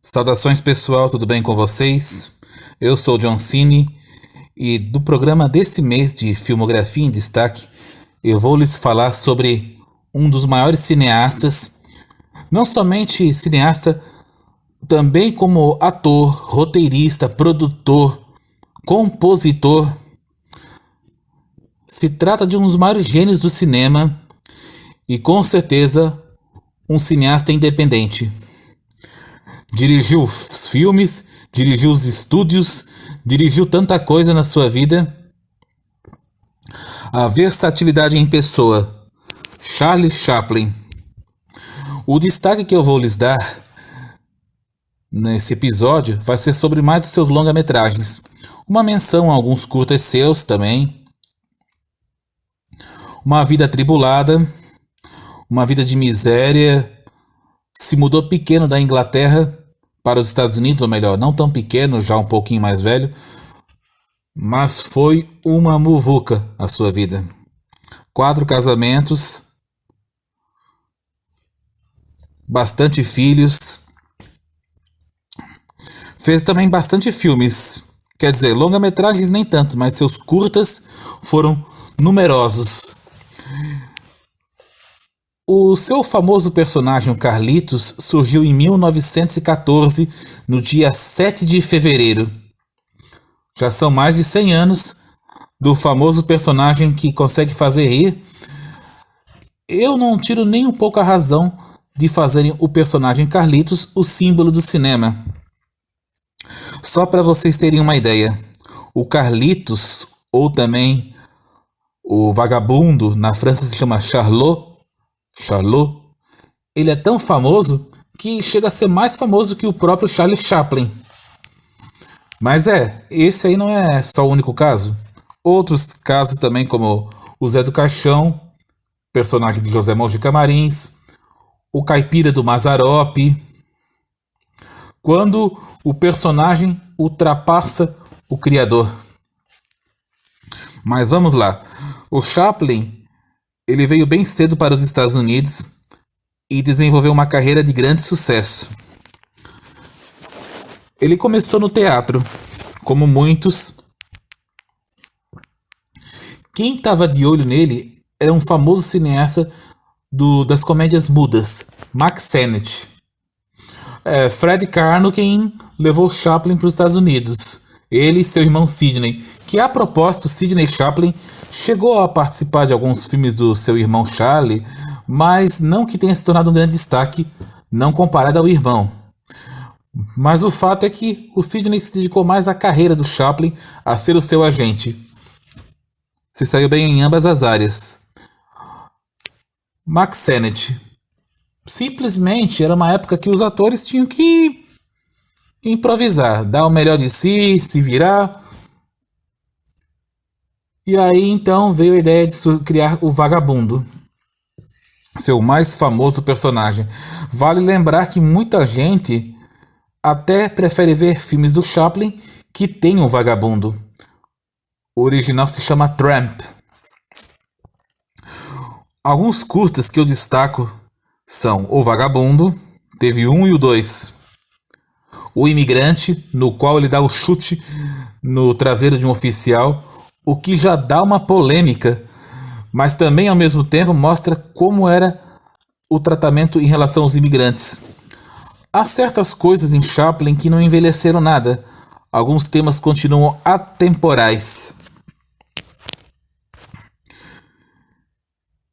Saudações pessoal, tudo bem com vocês? Eu sou o John Cine e do programa desse mês de Filmografia em Destaque eu vou lhes falar sobre um dos maiores cineastas, não somente cineasta, também como ator, roteirista, produtor, compositor. Se trata de um dos maiores gênios do cinema e com certeza um cineasta independente. Dirigiu os filmes, dirigiu os estúdios, dirigiu tanta coisa na sua vida. A versatilidade em pessoa, Charlie Chaplin. O destaque que eu vou lhes dar nesse episódio vai ser sobre mais os seus longa-metragens. Uma menção a alguns curtas seus também. Uma vida atribulada, uma vida de miséria. Se mudou pequeno da Inglaterra para os Estados Unidos, ou melhor, não tão pequeno, já um pouquinho mais velho, mas foi uma muvuca a sua vida. 4 casamentos, bastante filhos, fez também bastante filmes, quer dizer, longa-metragens nem tanto, mas seus curtas foram numerosos. O seu famoso personagem Carlitos surgiu em 1914, no dia 7 de fevereiro. Já são mais de 100 anos do famoso personagem que consegue fazer rir. Eu não tiro nem um pouco a razão de fazerem o personagem Carlitos o símbolo do cinema. Só para vocês terem uma ideia, o Carlitos, ou também o vagabundo, na França se chama Charlot, ele é tão famoso que chega a ser mais famoso que o próprio Charlie Chaplin. Mas esse aí não é só o único caso. Outros casos também, como o Zé do Caixão, personagem de José Mojica Marins, o Caipira do Mazzaropi, quando o personagem ultrapassa o criador. Mas vamos lá. O Chaplin, ele veio bem cedo para os Estados Unidos e desenvolveu uma carreira de grande sucesso. Ele começou no teatro, como muitos. Quem estava de olho nele era um famoso cineasta das comédias mudas, Mack Sennett. Fred Carnochan levou Chaplin para os Estados Unidos. Ele e seu irmão Sidney, que a propósito, Sidney Chaplin chegou a participar de alguns filmes do seu irmão Charlie, mas não que tenha se tornado um grande destaque, não comparado ao irmão. Mas o fato é que o Sidney se dedicou mais à carreira do Chaplin, a ser o seu agente. Se saiu bem em ambas as áreas. Mack Sennett. Simplesmente era uma época que os atores tinham que improvisar, dar o melhor de si, se virar. E aí então veio a ideia de criar o Vagabundo, seu mais famoso personagem. Vale lembrar que muita gente até prefere ver filmes do Chaplin que tem um vagabundo. O original se chama Tramp. Alguns curtas que eu destaco são O Vagabundo, teve 1 e o 2. O Imigrante, no qual ele dá o chute no traseiro de um oficial, o que já dá uma polêmica, mas também ao mesmo tempo mostra como era o tratamento em relação aos imigrantes. Há certas coisas em Chaplin que não envelheceram nada. Alguns temas continuam atemporais.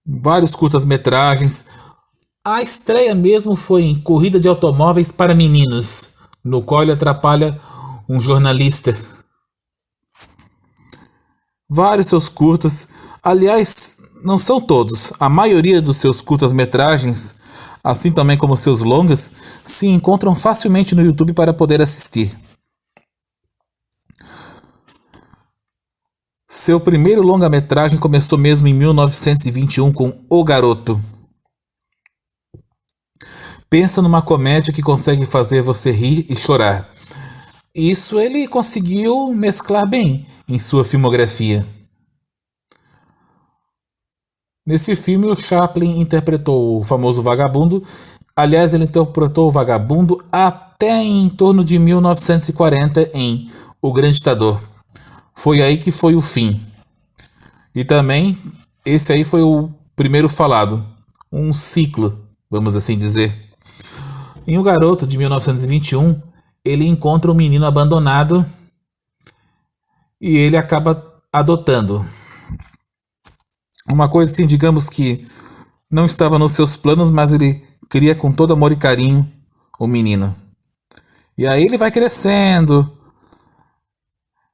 Vários curtas-metragens. A estreia mesmo foi em Corrida de Automóveis para Meninos, no qual ele atrapalha um jornalista. Vários seus curtas, aliás, não são todos, a maioria dos seus curtas-metragens, assim também como seus longas, se encontram facilmente no YouTube para poder assistir. Seu primeiro longa-metragem começou mesmo em 1921 com O Garoto. Pensa numa comédia que consegue fazer você rir e chorar. Isso ele conseguiu mesclar bem em sua filmografia. Nesse filme, o Chaplin interpretou o famoso vagabundo. Aliás, ele interpretou o vagabundo até até em torno de 1940 em O Grande Ditador. Foi aí que foi o fim. E também, esse aí foi o primeiro falado. Um ciclo, vamos assim dizer. Em O Garoto, de 1921, ele encontra um menino abandonado e ele acaba adotando. Uma coisa assim, digamos que não estava nos seus planos, mas ele cria com todo amor e carinho o menino. E aí ele vai crescendo.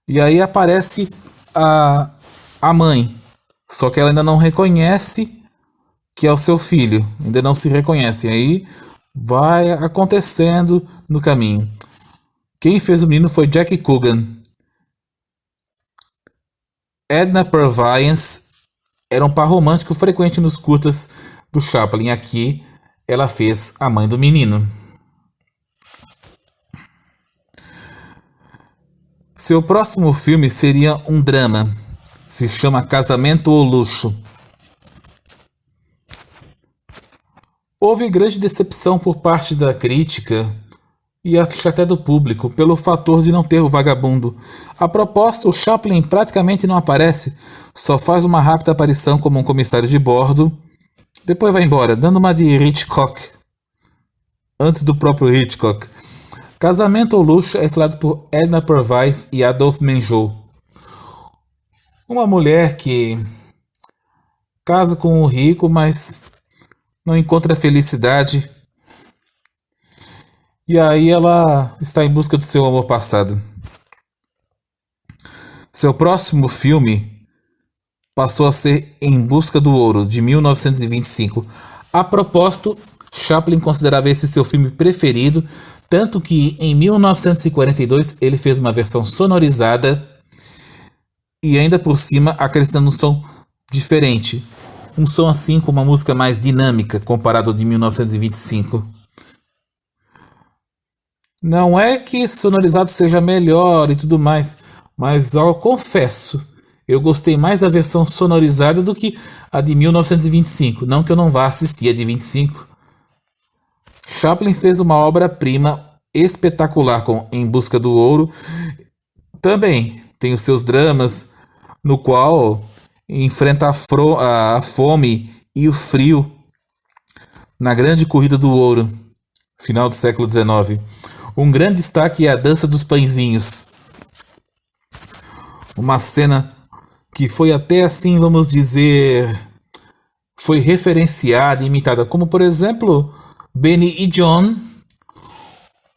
E aí aparece a mãe. Só que ela ainda não reconhece que é o seu filho. Ainda não se reconhece. E aí vai acontecendo no caminho. Quem fez o menino foi Jack Coogan. Edna Purviance era um par romântico frequente nos curtas do Chaplin. Aqui ela fez a mãe do menino. Seu próximo filme seria um drama. Se chama Casamento ou Luxo. Houve grande decepção por parte da crítica e acho até do público pelo fator de não ter o vagabundo. A propósito, o Chaplin praticamente não aparece, só faz uma rápida aparição como um comissário de bordo, depois vai embora, dando uma de Hitchcock, antes do próprio Hitchcock. Casamento ou Luxo é estrelado por Edna Purviance e Adolphe Menjou. Uma mulher que casa com um rico, mas não encontra felicidade. E aí ela está em busca do seu amor passado. Seu próximo filme passou a ser Em Busca do Ouro, de 1925. A propósito, Chaplin considerava esse seu filme preferido, tanto que em 1942 ele fez uma versão sonorizada e ainda por cima acrescentando um som diferente. Um som assim com uma música mais dinâmica comparado ao de 1925. Não é que sonorizado seja melhor e tudo mais, mas eu confesso, eu gostei mais da versão sonorizada do que a de 1925. Não que eu não vá assistir a de 25. Chaplin fez uma obra-prima espetacular com Em Busca do Ouro. Também tem os seus dramas, no qual enfrenta a fome e o frio na grande corrida do ouro, final do século XIX. Um grande destaque é a dança dos pãezinhos. Uma cena que foi até assim, vamos dizer, foi referenciada e imitada, como por exemplo, Benny e John,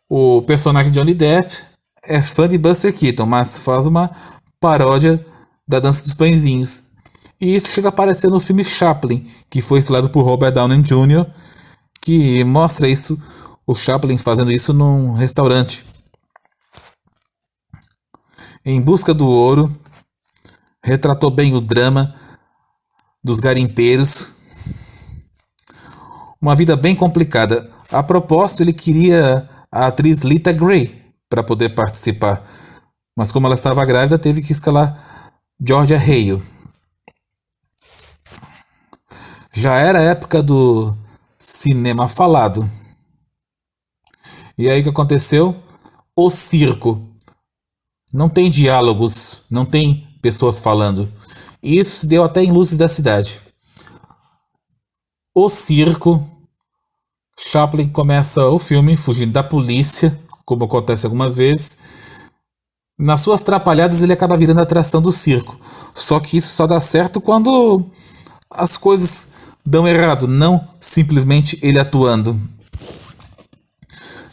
o personagem de Johnny Depp, é fã de Buster Keaton, mas faz uma paródia da dança dos pãezinhos. E isso chega a aparecer no filme Chaplin, que foi estrelado por Robert Downey Jr., que mostra isso, o Chaplin fazendo isso num restaurante. Em Busca do Ouro retratou bem o drama dos garimpeiros. Uma vida bem complicada. A propósito, ele queria a atriz Lita Grey para poder participar. Mas como ela estava grávida, teve que escalar Georgia Hale. Já era a época do cinema falado. E aí o que aconteceu? O circo. Não tem diálogos, não tem pessoas falando. E isso se deu até em Luzes da Cidade. O circo. Chaplin começa o filme fugindo da polícia, como acontece algumas vezes. Nas suas trapalhadas ele acaba virando a atração do circo. Só que isso só dá certo quando as coisas dão errado, não simplesmente ele atuando.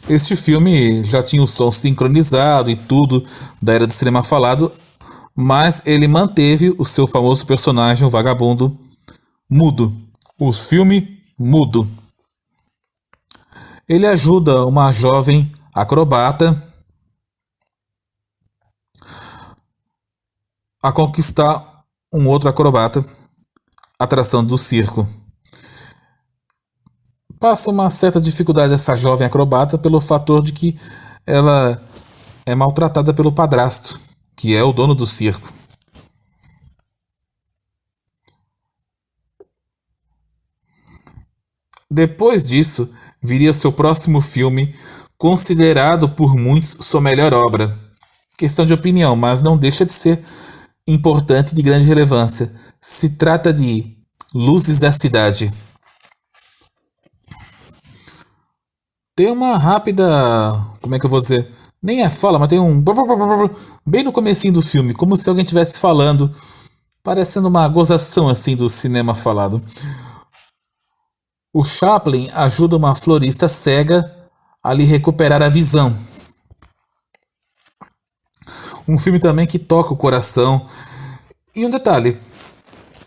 Este filme já tinha o som sincronizado e tudo da era do cinema falado, mas ele manteve o seu famoso personagem, o vagabundo, mudo. O filme mudo. Ele ajuda uma jovem acrobata a conquistar um outro acrobata, atração do circo. Passa uma certa dificuldade essa jovem acrobata pelo fator de que ela é maltratada pelo padrasto, que é o dono do circo. Depois disso, viria seu próximo filme considerado por muitos sua melhor obra. Questão de opinião, mas não deixa de ser importante e de grande relevância. Se trata de Luzes da Cidade. Tem uma rápida, como é que eu vou dizer? Nem é fala, mas tem um bem no comecinho do filme, como se alguém estivesse falando, parecendo uma gozação assim do cinema falado. O Chaplin ajuda uma florista cega a lhe recuperar a visão. Um filme também que toca o coração. E um detalhe,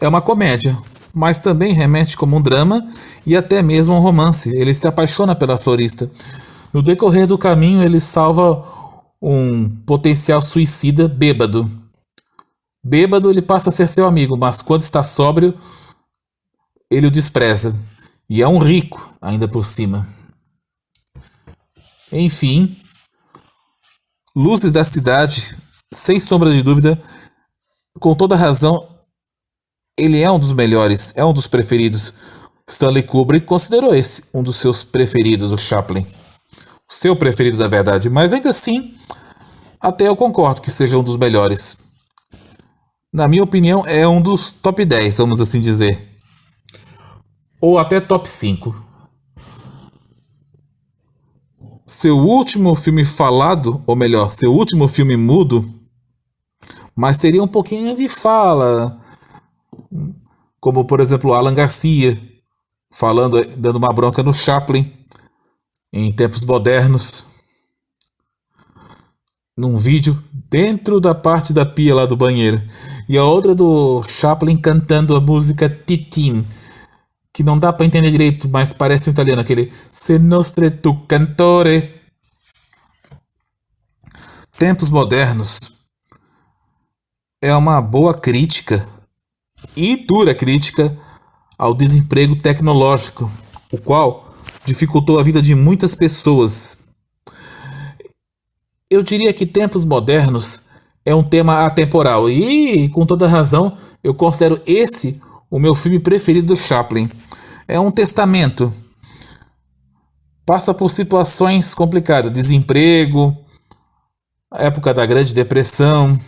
é uma comédia, mas também remete como um drama e até mesmo um romance. Ele se apaixona pela florista. No decorrer do caminho, ele salva um potencial suicida bêbado. Bêbado, ele passa a ser seu amigo, mas quando está sóbrio, ele o despreza. E é um rico, ainda por cima. Enfim, Luzes da Cidade, sem sombra de dúvida, com toda razão, ele é um dos melhores, é um dos preferidos. Stanley Kubrick considerou esse um dos seus preferidos, o Chaplin. O seu preferido, na verdade. Mas ainda assim, até eu concordo que seja um dos melhores. Na minha opinião, é um dos top 10, vamos assim dizer. Ou até top 5. Seu último filme falado, ou melhor, seu último filme mudo, mas teria um pouquinho de fala, como por exemplo Alan Garcia falando, dando uma bronca no Chaplin em Tempos Modernos, num vídeo dentro da parte da pia lá do banheiro, e a outra do Chaplin cantando a música Titin, que não dá pra entender direito, mas parece um italiano, aquele Se nostre tu cantore. Tempos Modernos é uma boa crítica e dura crítica ao desemprego tecnológico, o qual dificultou a vida de muitas pessoas. Eu diria que Tempos Modernos é um tema atemporal e, com toda razão, eu considero esse o meu filme preferido do Chaplin. É um testamento. Passa por situações complicadas, desemprego, a época da Grande Depressão.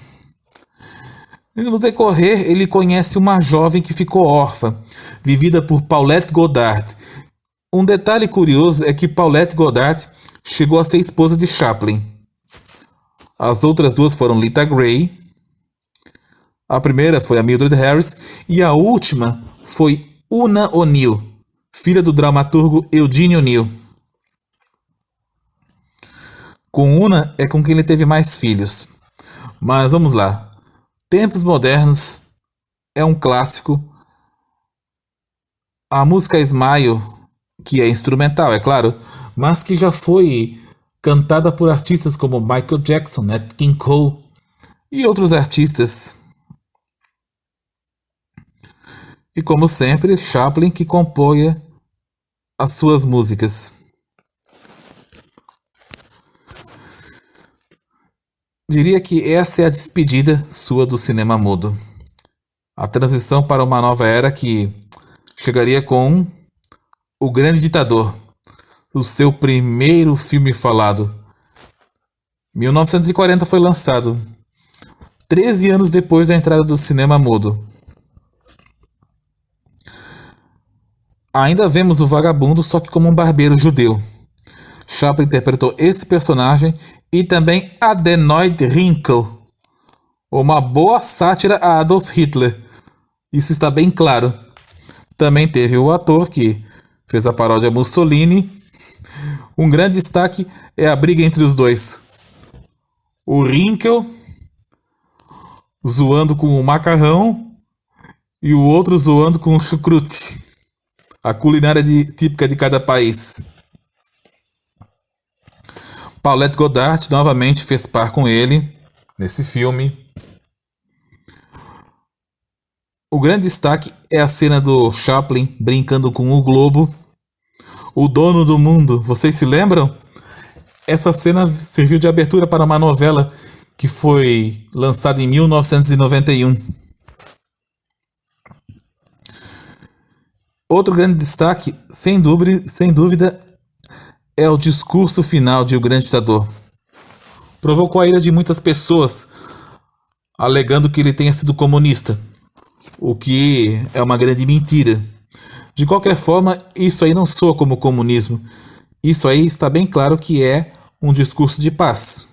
E no decorrer, ele conhece uma jovem que ficou órfã, vivida por Paulette Goddard. Um detalhe curioso é que Paulette Goddard chegou a ser esposa de Chaplin. As outras duas foram Lita Grey. A primeira foi a Mildred Harris e a última foi Una O'Neill, filha do dramaturgo Eugene O'Neill. Com Una é com quem ele teve mais filhos. Mas vamos lá. Tempos Modernos é um clássico. A música Smile, que é instrumental, é claro, mas que já foi cantada por artistas como Michael Jackson, Nat King Cole e outros artistas. E como sempre, Chaplin que compõe as suas músicas. Diria que essa é a despedida sua do cinema mudo. A transição para uma nova era que chegaria com O Grande Ditador, o seu primeiro filme falado. 1940 foi lançado, 13 anos depois da entrada do cinema mudo. Ainda vemos o vagabundo, só que como um barbeiro judeu. Chaplin interpretou esse personagem e também Adenoid Hrinkel, uma boa sátira a Adolf Hitler. Isso está bem claro. Também teve o ator que fez a paródia Mussolini. Um grande destaque é a briga entre os dois. O Hrinkel zoando com o macarrão e o outro zoando com o chucrute, a culinária típica de cada país. Paulette Goddard novamente fez par com ele nesse filme. O grande destaque é a cena do Chaplin brincando com o globo. O dono do mundo, vocês se lembram? Essa cena serviu de abertura para uma novela que foi lançada em 1991. Outro grande destaque, sem dúvida, é o discurso final de O Grande Ditador. Provocou a ira de muitas pessoas, alegando que ele tenha sido comunista, o que é uma grande mentira. De qualquer forma, isso aí não soa como comunismo. Isso aí está bem claro que é um discurso de paz.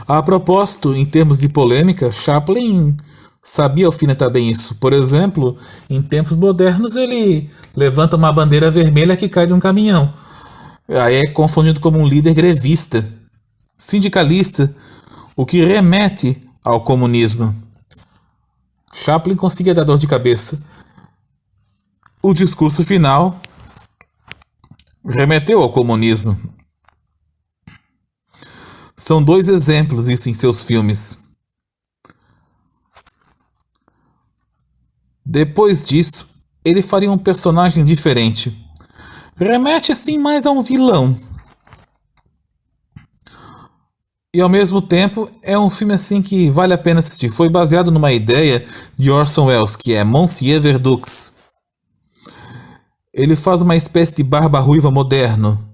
A propósito, em termos de polêmica, Chaplin sabia alfinetar bem isso. Por exemplo, em tempos modernos ele levanta uma bandeira vermelha que cai de um caminhão. Aí é confundido como um líder grevista, sindicalista, o que remete ao comunismo. Chaplin conseguia dar dor de cabeça. O discurso final remeteu ao comunismo. São 2 exemplos isso em seus filmes. Depois disso, ele faria um personagem diferente. Remete assim mais a um vilão. E ao mesmo tempo é um filme assim que vale a pena assistir. Foi baseado numa ideia de Orson Welles, que é Monsieur Verdux. Ele faz uma espécie de Barba Ruiva moderno.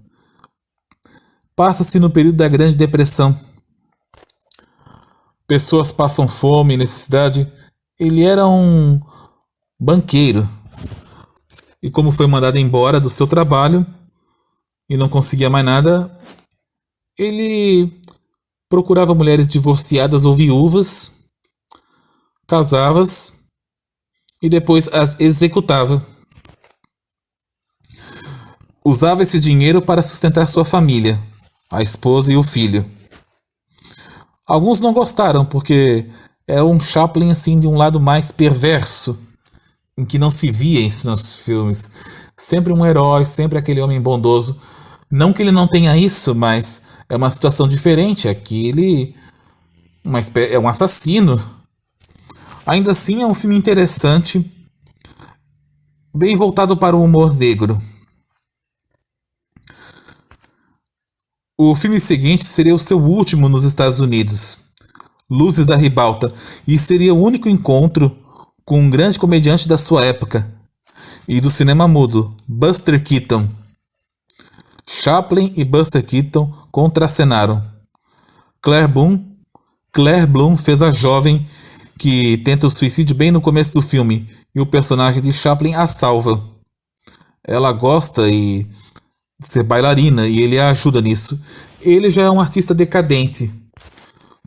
Passa-se no período da Grande Depressão. Pessoas passam fome e necessidade. Ele era um banqueiro. E como foi mandado embora do seu trabalho e não conseguia mais nada, ele procurava mulheres divorciadas ou viúvas, casava-as e depois as executava. Usava esse dinheiro para sustentar sua família, a esposa e o filho. Alguns não gostaram porque é um Chaplin assim de um lado mais perverso, em que não se via isso nos filmes. Sempre um herói, sempre aquele homem bondoso. Não que ele não tenha isso, mas é uma situação diferente. Aqui ele é um assassino. Ainda assim é um filme interessante, bem voltado para o humor negro. O filme seguinte seria o seu último nos Estados Unidos, Luzes da Ribalta, e seria o único encontro com um grande comediante da sua época e do cinema mudo, Buster Keaton. Chaplin e Buster Keaton contracenaram. Claire Bloom fez a jovem que tenta o suicídio bem no começo do filme e o personagem de Chaplin a salva. Ela gosta de ser bailarina e ele a ajuda nisso. Ele já é um artista decadente,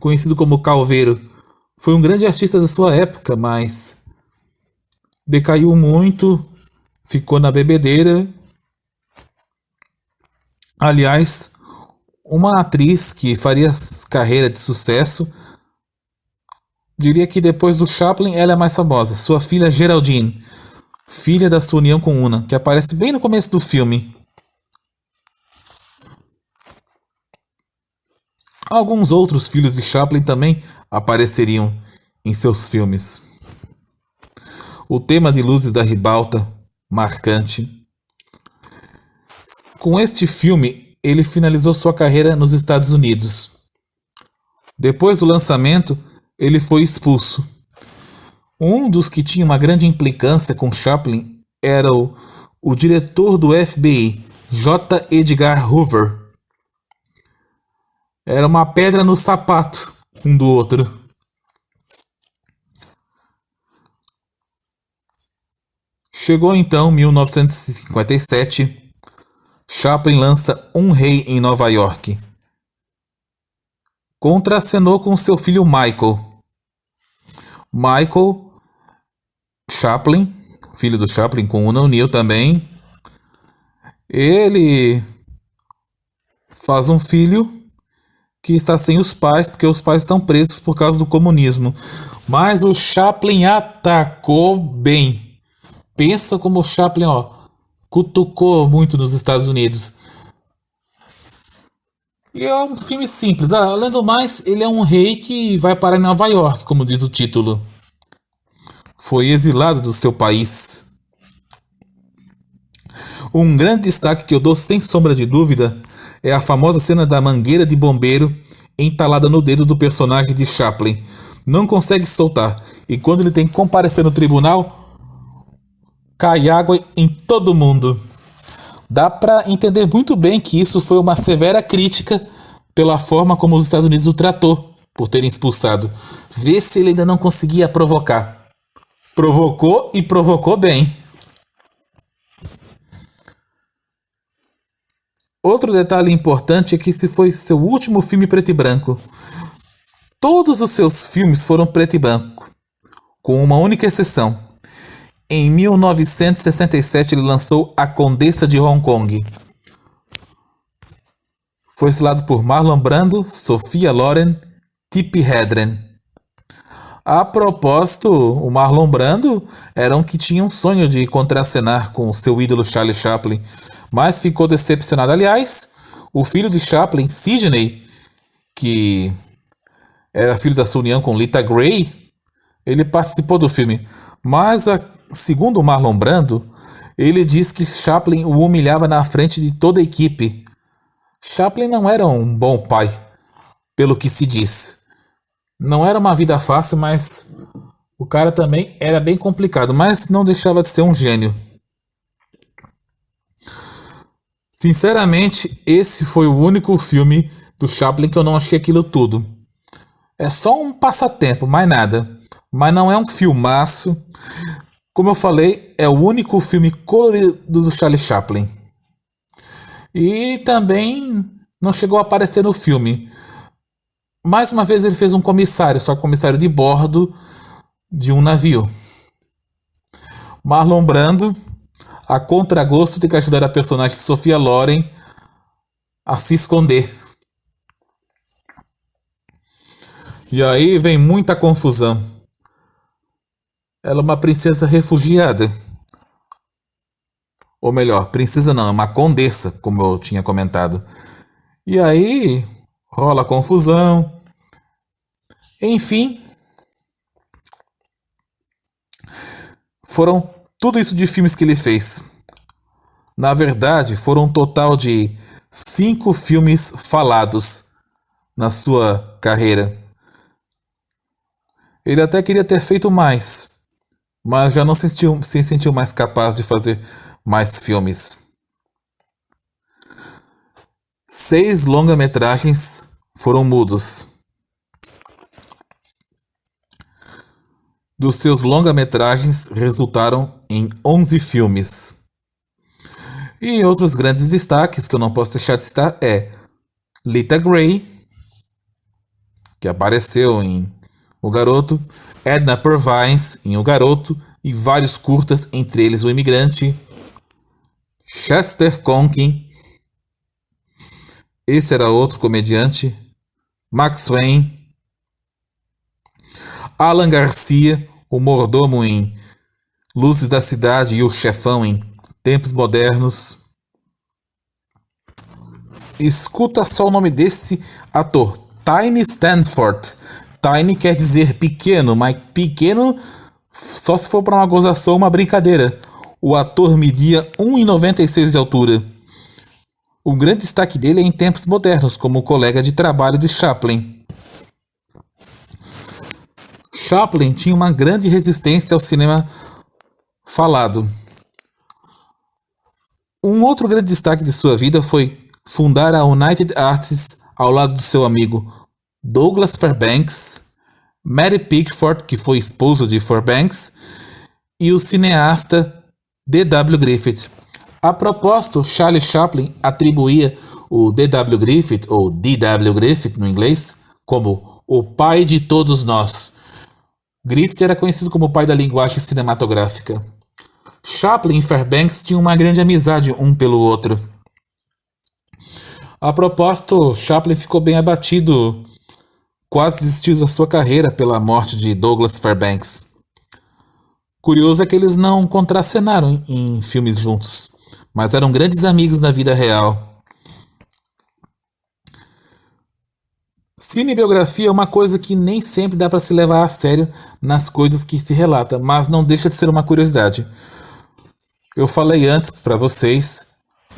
conhecido como Calveiro. Foi um grande artista da sua época, mas decaiu muito, ficou na bebedeira. Aliás, uma atriz que faria carreira de sucesso, diria que depois do Chaplin ela é mais famosa, sua filha Geraldine, filha da sua união com Una, que aparece bem no começo do filme. Alguns outros filhos de Chaplin também apareceriam em seus filmes. O tema de Luzes da Ribalta, marcante. Com este filme, ele finalizou sua carreira nos Estados Unidos. Depois do lançamento, ele foi expulso. Um dos que tinha uma grande implicância com Chaplin era o diretor do FBI, J. Edgar Hoover. Era uma pedra no sapato um do outro. Chegou então 1957. Chaplin lança Um Rei em Nova York. Contracenou com seu filho Michael. Michael Chaplin, filho do Chaplin com Una O'Neill também. Ele faz um filho que está sem os pais, porque os pais estão presos por causa do comunismo. Mas o Chaplin atacou bem. Pensa como o Chaplin, cutucou muito nos Estados Unidos. E é um filme simples. Além do mais, ele é um rei que vai parar em Nova York, como diz o título. Foi exilado do seu país. Um grande destaque que eu dou sem sombra de dúvida é a famosa cena da mangueira de bombeiro entalada no dedo do personagem de Chaplin. Não consegue soltar. E quando ele tem que comparecer no tribunal, cai água em todo mundo. Dá para entender muito bem que isso foi uma severa crítica pela forma como os Estados Unidos o tratou por terem expulsado. Vê se ele ainda não conseguia provocar. Provocou e provocou bem. Outro detalhe importante é que esse foi seu último filme preto e branco. Todos os seus filmes foram preto e branco, com uma única exceção. Em 1967 ele lançou A Condessa de Hong Kong. Foi estrelado por Marlon Brando, Sophia Loren, Tippi Hedren. A propósito, o Marlon Brando era um que tinha um sonho de contracenar com seu ídolo Charlie Chaplin, mas ficou decepcionado. Aliás, o filho de Chaplin, Sidney, que era filho da sua união com Lita Grey, ele participou do filme. Mas, segundo o Marlon Brando, ele diz que Chaplin o humilhava na frente de toda a equipe. Chaplin não era um bom pai, pelo que se diz. Não era uma vida fácil, mas o cara também era bem complicado, mas não deixava de ser um gênio. Sinceramente, esse foi o único filme do Chaplin que eu não achei aquilo tudo. É só um passatempo, mais nada. Mas não é um filmaço. Como eu falei, é o único filme colorido do Charlie Chaplin. E também não chegou a aparecer no filme. Mais uma vez ele fez um comissário, só comissário de bordo de um navio. Marlon Brando, a contragosto, tem que ajudar a personagem de Sophia Loren a se esconder. E aí vem muita confusão. Ela é uma princesa refugiada. Ou melhor, princesa não, é uma condessa, como eu tinha comentado. E aí rola confusão. Enfim, foram tudo isso de filmes que ele fez. Na verdade, foram um total de 5 filmes falados na sua carreira. Ele até queria ter feito mais, mas já não se sentiu mais capaz de fazer mais filmes. 6 longa-metragens foram mudos. Dos seus longa-metragens resultaram em 11 filmes. E outros grandes destaques que eu não posso deixar de citar é Lita Grey, que apareceu em O Garoto, Edna Purviance em O Garoto e vários curtas, entre eles O Imigrante, Chester Conkin, esse era outro comediante, Max Swain, Alan Garcia, o mordomo em Luzes da Cidade e o chefão em Tempos Modernos. Escuta só o nome desse ator, Tiny Stanford. Tiny quer dizer pequeno, mas pequeno só se for para uma gozação ou uma brincadeira. O ator media 1,96 de altura. O grande destaque dele é em Tempos Modernos, como colega de trabalho de Chaplin. Chaplin tinha uma grande resistência ao cinema falado. Um outro grande destaque de sua vida foi fundar a United Artists ao lado do seu amigo Douglas Fairbanks, Mary Pickford, que foi esposa de Fairbanks, e o cineasta D.W. Griffith. A propósito, Charlie Chaplin atribuía o D.W. Griffith, ou D.W. Griffith no inglês, como o pai de todos nós. Griffith era conhecido como o pai da linguagem cinematográfica. Chaplin e Fairbanks tinham uma grande amizade um pelo outro. A propósito, Chaplin ficou bem abatido, quase desistiu da sua carreira pela morte de Douglas Fairbanks. Curioso é que eles não contracenaram em filmes juntos, mas eram grandes amigos na vida real. Cinebiografia é uma coisa que nem sempre dá para se levar a sério nas coisas que se relata, mas não deixa de ser uma curiosidade. Eu falei antes para vocês,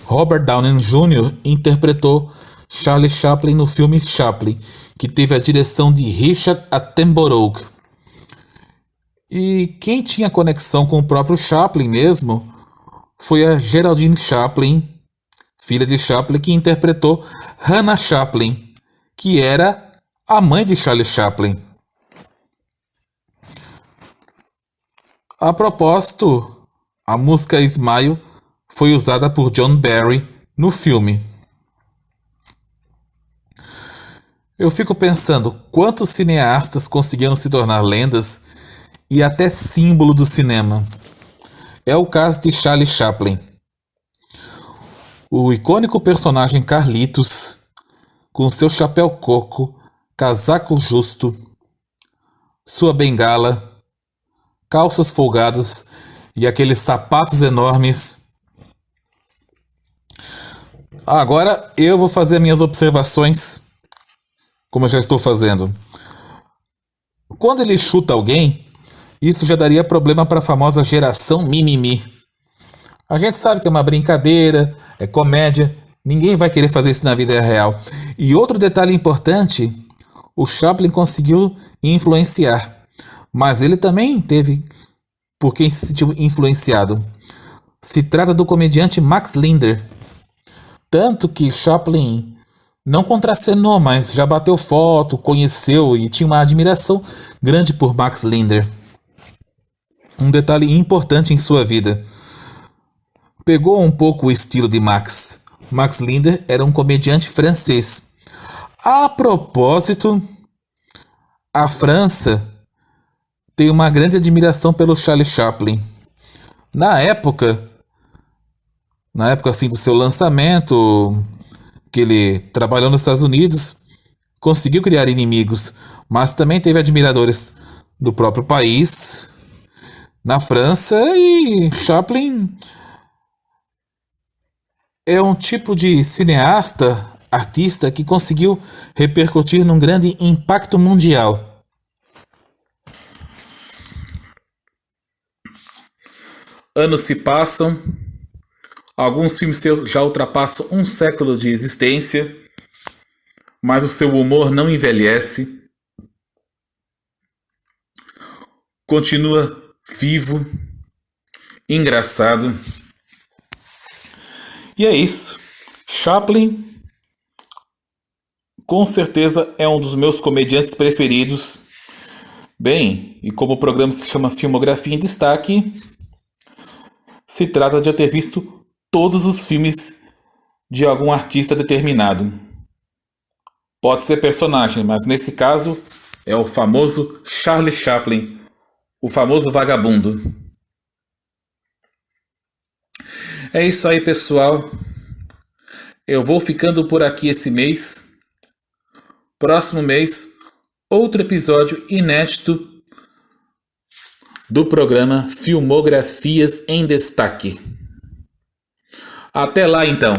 Robert Downey Jr. interpretou Charlie Chaplin no filme Chaplin, que teve a direção de Richard Attenborough. E quem tinha conexão com o próprio Chaplin mesmo foi a Geraldine Chaplin, filha de Chaplin, que interpretou Hannah Chaplin, que era a mãe de Charlie Chaplin. A propósito, a música Smile foi usada por John Barry no filme. Eu fico pensando quantos cineastas conseguiram se tornar lendas e até símbolo do cinema. É o caso de Charlie Chaplin. O icônico personagem Carlitos, com seu chapéu coco, casaco justo, sua bengala, calças folgadas e aqueles sapatos enormes. Agora eu vou fazer minhas observações, como eu já estou fazendo. Quando ele chuta alguém, isso já daria problema para a famosa geração mimimi. A gente sabe que é uma brincadeira, é comédia, ninguém vai querer fazer isso na vida real. E outro detalhe importante, o Chaplin conseguiu influenciar, mas ele também teve por quem se sentiu influenciado. Se trata do comediante Max Linder. Tanto que Chaplin não contracenou, mas já bateu foto, conheceu e tinha uma admiração grande por Max Linder. Um detalhe importante em sua vida. Pegou um pouco o estilo de Max. Max Linder era um comediante francês. A propósito, a França tem uma grande admiração pelo Charlie Chaplin. Na época assim do seu lançamento, que ele trabalhou nos Estados Unidos, conseguiu criar inimigos, mas também teve admiradores do próprio país, na França, e Chaplin é um tipo de cineasta, artista que conseguiu repercutir num grande impacto mundial. Anos se passam, alguns filmes seus já ultrapassam um século de existência, mas o seu humor não envelhece. Continua vivo, engraçado. E é isso. Chaplin, com certeza, é um dos meus comediantes preferidos. Bem, e como o programa se chama Filmografia em Destaque, se trata de eu ter visto todos os filmes de algum artista determinado. Pode ser personagem, mas nesse caso é o famoso Charlie Chaplin, o famoso vagabundo. É isso aí, pessoal. Eu vou ficando por aqui esse mês. Próximo mês, outro episódio inédito do programa Filmografias em Destaque. Até lá, então.